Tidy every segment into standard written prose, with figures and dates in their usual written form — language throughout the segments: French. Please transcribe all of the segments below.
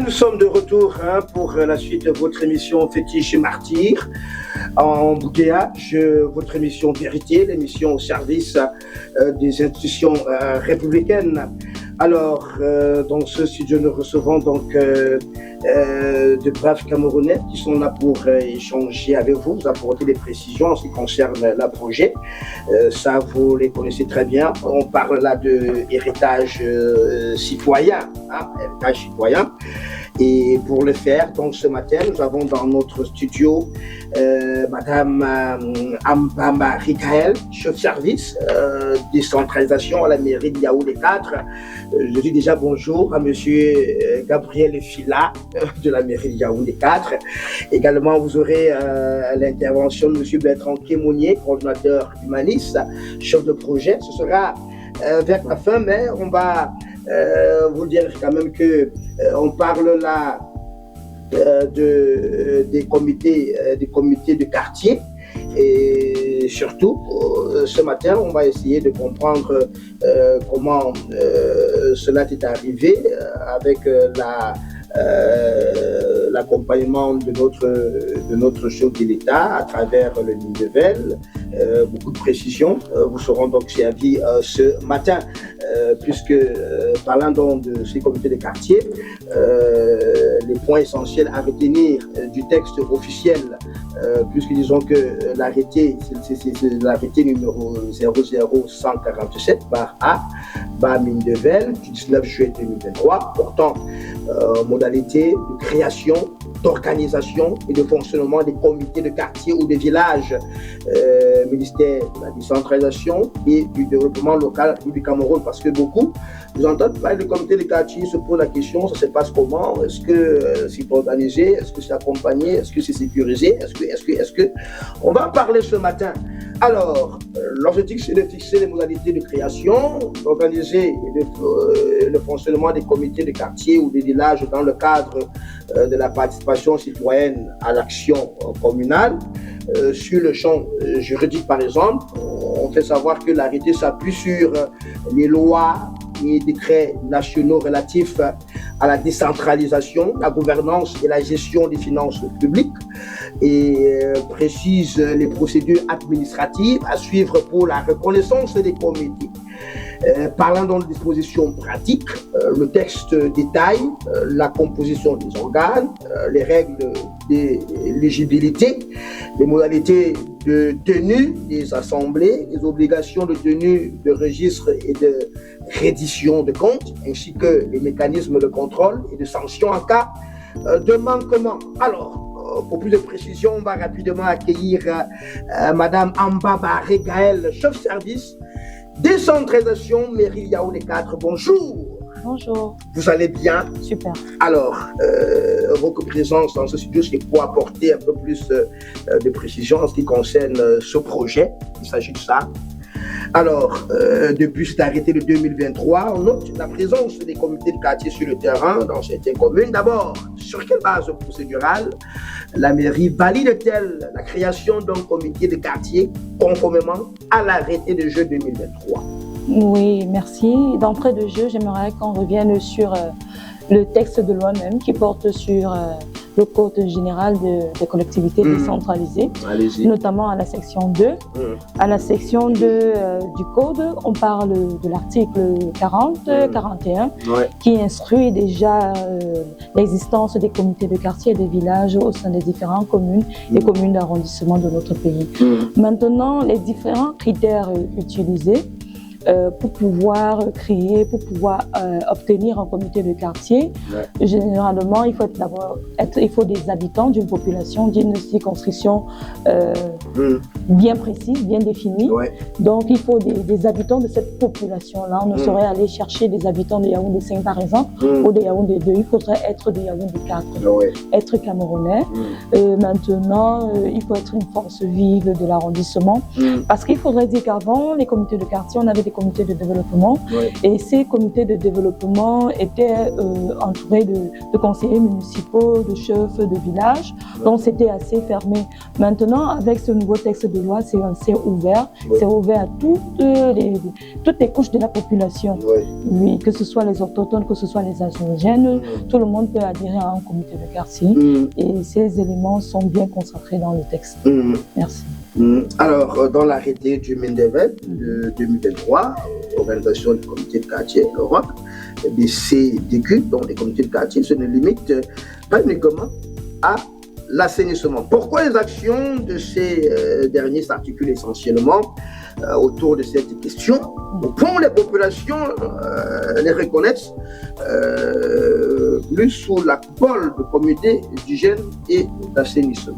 Nous sommes de retour pour la suite de votre émission Fétiche et Martyr en bouquéage, votre émission Vérité, l'émission au service des institutions républicaines. Alors, dans ce studio, nous recevons donc de braves Camerounais qui sont là pour échanger avec vous, vous apporter des précisions en ce qui concerne le projet. Ça, vous les connaissez très bien. On parle là de héritage citoyen, héritage citoyen. Et pour le faire, donc ce matin, nous avons dans notre studio Madame Ambamba Rikael, chef de service décentralisation à la mairie de Yaoundé 4. Je dis déjà bonjour à Monsieur Gabriel Fila de la mairie de Yaoundé 4. Également, vous aurez l'intervention de Monsieur Bertrand Kémonier, coordinateur humaniste, chef de projet. Ce sera vers la fin, mais on va vous dire quand même que on parle là des comités de quartier et surtout ce matin on va essayer de comprendre comment cela est arrivé avec l'accompagnement de notre chef de l'État à travers le Mindevelle. Beaucoup de précisions vous seront donc servies ce matin, puisque parlant donc de ces comités de quartier, les points essentiels à retenir du texte officiel, puisque disons que l'arrêté, c'est l'arrêté numéro 00147 A Mindevelle du 19 juillet 2023, portant modalité de création, d'organisation et de fonctionnement des comités de quartier ou de village, ministère de la décentralisation et du développement local du Cameroun, parce que beaucoup vous entendent parler de comités de quartier, se posent la question, ça se passe comment, est-ce que c'est organisé, est-ce que c'est accompagné, est-ce que c'est sécurisé, est-ce que on va en parler ce matin. Alors, l'objectif c'est de fixer les modalités de création, d'organiser le fonctionnement des comités de quartier ou des villages dans le cadre de la participation citoyenne à l'action communale. Sur le champ juridique, par exemple, on fait savoir que l'arrêté s'appuie sur les lois et décrets nationaux relatifs à la décentralisation, la gouvernance et la gestion des finances publiques et précise les procédures administratives à suivre pour la reconnaissance des comités. Parlant dans les dispositions pratiques, le texte détaille la composition des organes, les règles d'éligibilité, les modalités de tenue des assemblées, les obligations de tenue de registre et de reddition de comptes, ainsi que les mécanismes de contrôle et de sanctions en cas de manquement. Alors, pour plus de précision, on va rapidement accueillir Madame Ambamba Rikael, chef de service décentralisation mairie Yaoundé 4. Bonjour. Bonjour. Vous allez bien? Super. Alors, votre présence dans ce studio, c'est pour apporter un peu plus de précision en ce qui concerne ce projet. Il s'agit de ça. Alors, depuis cet arrêté de 2023, on note la présence des comités de quartier sur le terrain dans certaines communes. D'abord, sur quelle base procédurale la mairie valide-t-elle la création d'un comité de quartier conformément à l'arrêté de juin 2023? Oui, merci. D'entrée de jeu, j'aimerais qu'on revienne sur le texte de loi même qui porte sur le Code général des collectivités décentralisées, notamment à la section 2. À la section 2 du Code, on parle de l'article 41 qui instruit déjà l'existence des comités de quartier et des villages au sein des différentes communes et communes d'arrondissement de notre pays. Maintenant, les différents critères utilisés pour pouvoir créer, pour pouvoir obtenir un comité de quartier. Généralement, il faut des habitants d'une population, d'une circonscription bien précise, bien définie. Donc, il faut des habitants de cette population-là. On ne saurait aller chercher des habitants de Yaoundé 5, par exemple, ou de Yaoundé 2. Il faudrait être de Yaoundé 4, être camerounais. Maintenant, il faut être une force vive de l'arrondissement. Parce qu'il faudrait dire qu'avant, les comités de quartier, on avait des comités de développement et ces comités de développement étaient entourés de conseillers municipaux, de chefs de village, donc c'était assez fermé. Maintenant, avec ce nouveau texte de de loi, c'est ouvert. Oui. C'est ouvert à toutes les couches de la population. Oui. Oui, que ce soit les autochtones, que ce soit les aborigènes, tout le monde peut adhérer à un comité de quartier. Et ces éléments sont bien concentrés dans le texte. Merci. Alors, dans l'arrêté du Mindevel de 2023, organisation du comité de quartier, l'Europe, ces décuts, donc les comités de quartier, se ne limitent pas uniquement à l'assainissement. Pourquoi les actions de ces derniers s'articulent essentiellement autour de cette question? Au point les populations les reconnaissent plus sous la coupole de comités d'hygiène et d'assainissement.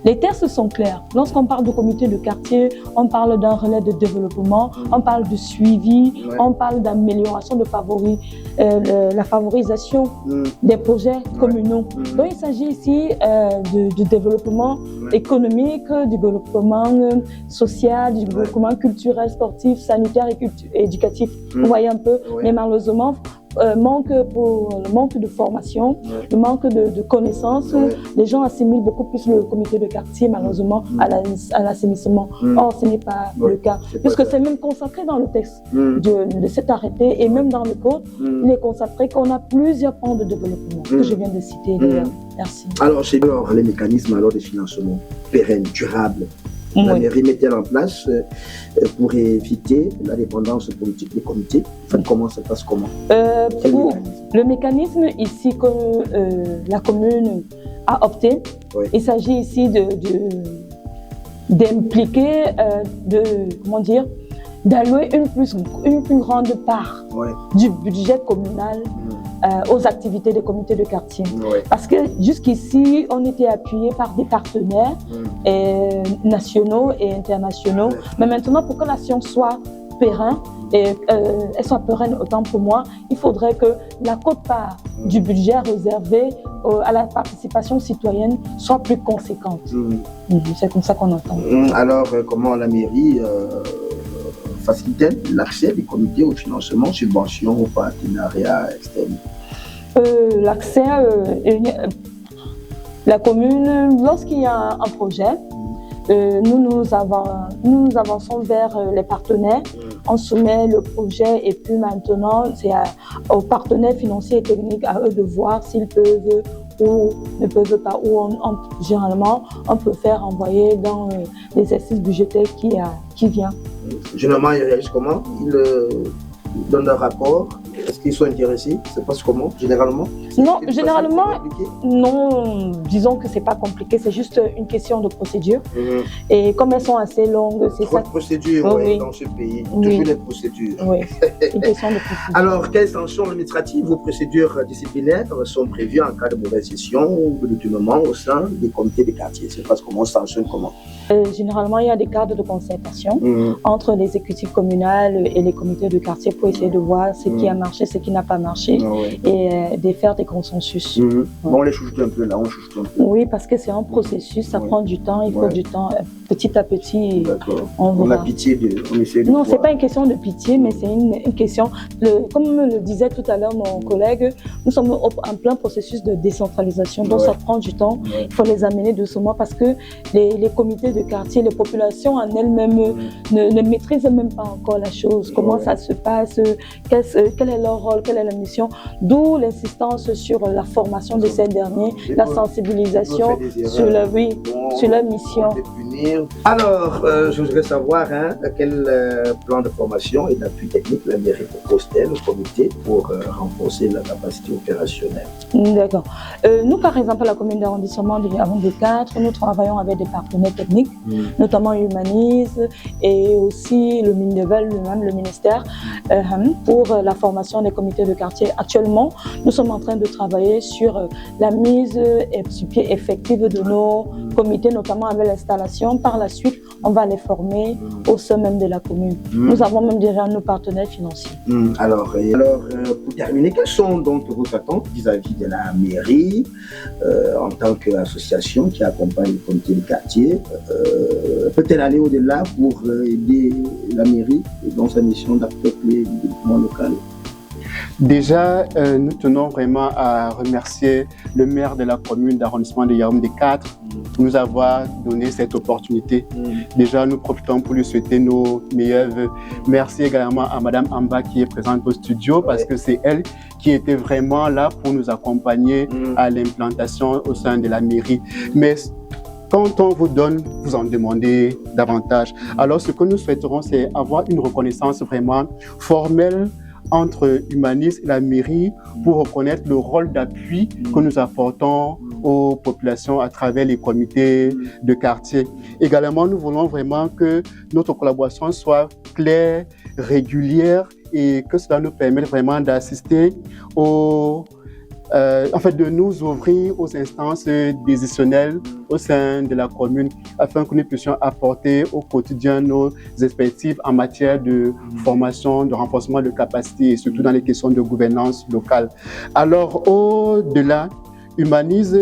Les textes sont clairs. Lorsqu'on parle de comité de quartier, on parle d'un relais de développement, on parle de suivi, on parle d'amélioration, de la favorisation des projets communaux. Donc il s'agit ici du développement économique, du développement social, du développement culturel, sportif, sanitaire et éducatif. Vous voyez un peu, mais malheureusement, le manque de formation, le manque de connaissances, les gens assimilent beaucoup plus le comité de quartier malheureusement à l'assainissement. Or, ce n'est pas le cas, puisque c'est même consacré dans le texte de cet arrêté et même dans le code, il est consacré qu'on a plusieurs plans de développement que je viens de citer d'ailleurs. Merci. Alors, c'est alors les mécanismes de financement pérennes, durables. La mairie met-elle en place pour éviter la dépendance politique des comités? Comment ça se passe? Comment le mécanisme ici que la commune a opté, il s'agit ici d'impliquer, d'allouer une plus grande part du budget communal aux activités des comités de quartier. Parce que jusqu'ici, on était appuyé par des partenaires nationaux et internationaux. Mais maintenant, pour que l'action soit pérenne, elle soit pérenne autant pour moi, il faudrait que la quote-part du budget réservé à la participation citoyenne soit plus conséquente. C'est comme ça qu'on entend. Alors, comment la mairie facilite-t-elle l'accès des comités au financement, subventions, au partenariat externe? L'accès, la commune, lorsqu'il y a un projet, nous avançons vers les partenaires, on soumet le projet et puis maintenant c'est aux partenaires financiers et techniques à eux de voir s'ils peuvent ou ne peuvent pas, ou généralement on peut faire envoyer dans l'exercice budgétaire qui vient. Généralement ils réagissent comment? Ils donnent leur rapport? Est-ce qu'ils sont intéressés? Ça se passe comment, généralement? Non, généralement, non, disons que c'est pas compliqué, c'est juste une question de procédure. Et comme elles sont assez longues, c'est ça. Trop de procédures dans ce pays, toujours les procédures. Oui, c'est une question de procédure. Alors, quelles sanctions administratives ou procédures disciplinaires sont prévues en cas de mauvaise gestion ou de détournement au sein des comités de quartier? Ça se passe comment? On sanctionne comment? Généralement, il y a des cadres de concertation entre l'exécutif communal et les comités de quartier pour essayer de voir ce qui a marché, ce qui n'a pas marché et de faire des consensus. On les chouchoute un peu là, on chouchoute un peu. Oui, parce que c'est un processus, ça prend du temps, il faut du temps. Petit à petit, on a pitié on essaie de... Non, c'est pas une question de pitié, mais c'est une question, comme me le disait tout à l'heure mon collègue, nous sommes en plein processus de décentralisation, donc ça prend du temps, il faut les amener doucement parce que les comités de quartier, les populations en elles-mêmes ne maîtrisent même pas encore la chose, comment ça se passe, quel est leur rôle, quelle est la mission, d'où l'insistance sur la formation de ces derniers, la sensibilisation sur leur mission. Alors, je voudrais savoir quel plan de formation et d'appui technique la mairie propose-t-elle au comité pour renforcer la capacité opérationnelle? D'accord. Nous, par exemple, à la commune d'arrondissement de Yaoundé 4, nous travaillons avec des partenaires techniques, notamment Humanise et aussi le Mindevel, même le ministère, pour la formation des comités de quartier. Actuellement, nous sommes en train de travailler sur la mise sur pied effective de nos comités, notamment avec l'installation. Par la suite, on va les former au sein même de la commune. Nous avons même déjà nos partenaires financiers. Alors, pour terminer, quelles sont donc vos attentes vis-à-vis de la mairie en tant qu'association qui accompagne le comité de quartier? Peut-elle aller au-delà pour aider la mairie dans sa mission d'appeler le développement local? Déjà, nous tenons vraiment à remercier le maire de la commune d'arrondissement de Yaoundé 4 nous avoir donné cette opportunité. Déjà, nous profitons pour lui souhaiter nos meilleurs vœux. Merci également à Madame Amba qui est présente au studio parce que c'est elle qui était vraiment là pour nous accompagner à l'implantation au sein de la mairie. Mais quand on vous donne, vous en demandez davantage. Alors, ce que nous souhaiterons, c'est avoir une reconnaissance vraiment formelle entre Humanis et la mairie pour reconnaître le rôle d'appui que nous apportons aux populations à travers les comités de quartier. Également, nous voulons vraiment que notre collaboration soit claire, régulière et que cela nous permette vraiment d'assister de nous ouvrir aux instances décisionnelles au sein de la commune afin que nous puissions apporter au quotidien nos expertises en matière de formation, de renforcement de capacité et surtout dans les questions de gouvernance locale. Alors, au-delà, Humanise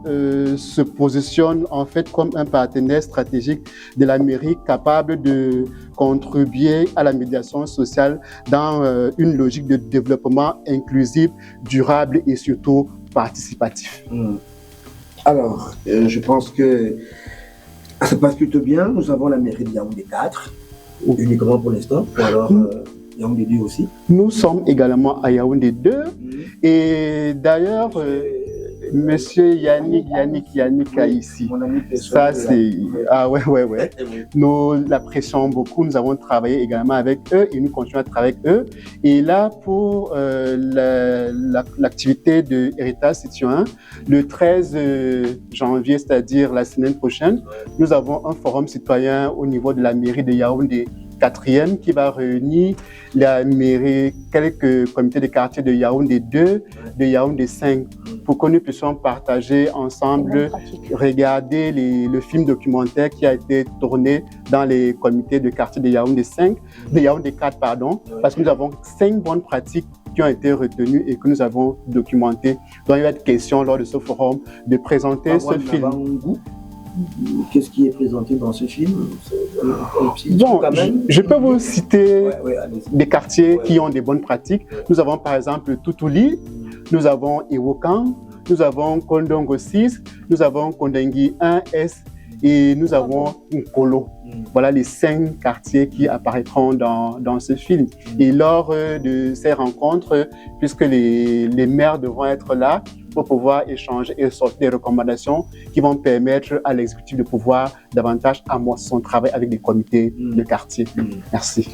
se positionne en fait comme un partenaire stratégique de la mairie capable de contribuer à la médiation sociale dans une logique de développement inclusif, durable et surtout participatif. Alors, je pense que ça passe plutôt bien. Nous avons la mairie de Yaoundé 4, uniquement pour l'instant, ou alors Yaoundé 2 aussi. Nous sommes également à Yaoundé 2 et d'ailleurs, Monsieur Yannick ici. Ça, c'est... Ah ouais. Nous l'apprécions beaucoup. Nous avons travaillé également avec eux et nous continuons à travailler avec eux. Et là, pour l'activité de Héritage Citoyen, le 13 janvier, c'est-à-dire la semaine prochaine, nous avons un forum citoyen au niveau de la mairie de Yaoundé 4e qui va réunir la mairie, quelques comités de quartier de Yaoundé 2, de Yaoundé 5, pour que nous puissions partager ensemble, regarder le film documentaire qui a été tourné dans les comités de quartier de Yaoundé 4, parce que nous avons 5 bonnes pratiques qui ont été retenues et que nous avons documentées. Donc il va être question lors de ce forum de présenter ce film. Qu'est-ce qui est présenté dans ce film? Bon, je peux vous citer des quartiers qui ont des bonnes pratiques. Nous avons par exemple Toutouli, nous avons Iwokan, nous avons Kondongo 6, nous avons Kondengui 1S et nous avons Nkolo. Voilà les 5 quartiers qui apparaîtront dans ce film. Et lors de ces rencontres, puisque les maires devront être là, pour pouvoir échanger et sortir des recommandations qui vont permettre à l'exécutif de pouvoir davantage amorcer son travail avec des comités de quartier. Merci.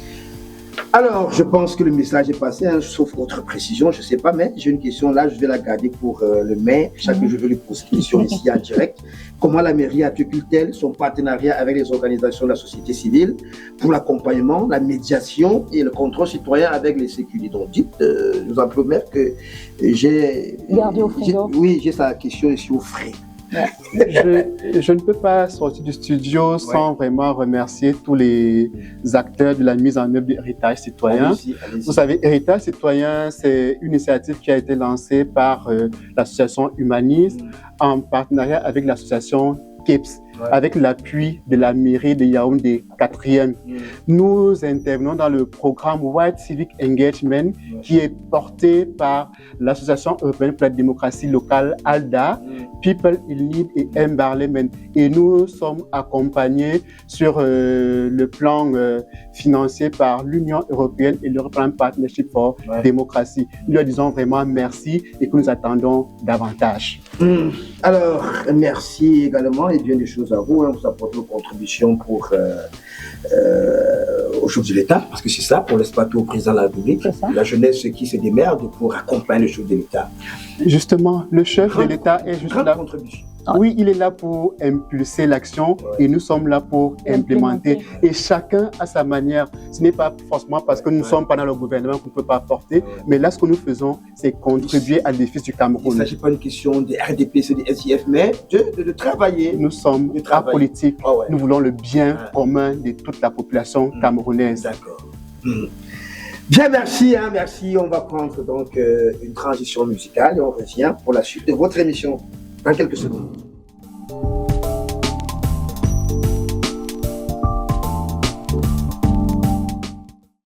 Alors, je pense que le message est passé, hein, sauf autre précision, je ne sais pas, mais j'ai une question là, je vais la garder pour le maire. Chaque que je veux lui poser une question ici en direct. Comment la mairie articule-t-elle son partenariat avec les organisations de la société civile pour l'accompagnement, la médiation et le contrôle citoyen avec les sécurités? Donc, dites, nous en promettons que j'ai... Gardé au frigo. Oui, j'ai sa question ici au frais. Je ne peux pas sortir du studio sans vraiment remercier tous les acteurs de la mise en œuvre d'Héritage Citoyen. Allez-y. Vous savez, Héritage Citoyen, c'est une initiative qui a été lancée par l'association Humanis en partenariat avec l'association KEPS, avec l'appui de la mairie de Yaoundé 4e. Nous intervenons dans le programme White Civic Engagement qui est porté par l'Association européenne pour la démocratie locale ALDA, People in Need et Embarlement. Et nous sommes accompagnés sur le plan financier par l'Union européenne et l'European Partnership for Democracy. Nous leur disons vraiment merci et que nous attendons davantage. Alors, merci également et bien des choses à vous. Vous apportez vos contributions pour aux chefs de l'État, parce que c'est ça, pour l'exploiter au président de la République. La jeunesse qui se démerde pour accompagner le chef de l'État. Justement, le chef de l'État est juste là. Contribution. Oui, il est là pour impulser l'action et nous sommes là pour implémenter. Et chacun à sa manière. Ce n'est pas forcément parce que nous ne sommes pas dans le gouvernement qu'on ne peut pas apporter, mais là, ce que nous faisons, c'est contribuer à l'édifice du Cameroun. Il ne s'agit pas d'une question des RDP, des SIF, mais de travailler. Nous sommes apolitiques. Nous voulons le bien commun de toute la population camerounaise. D'accord. Bien, merci, merci. On va prendre donc une transition musicale et on revient pour la suite de votre émission dans quelques secondes.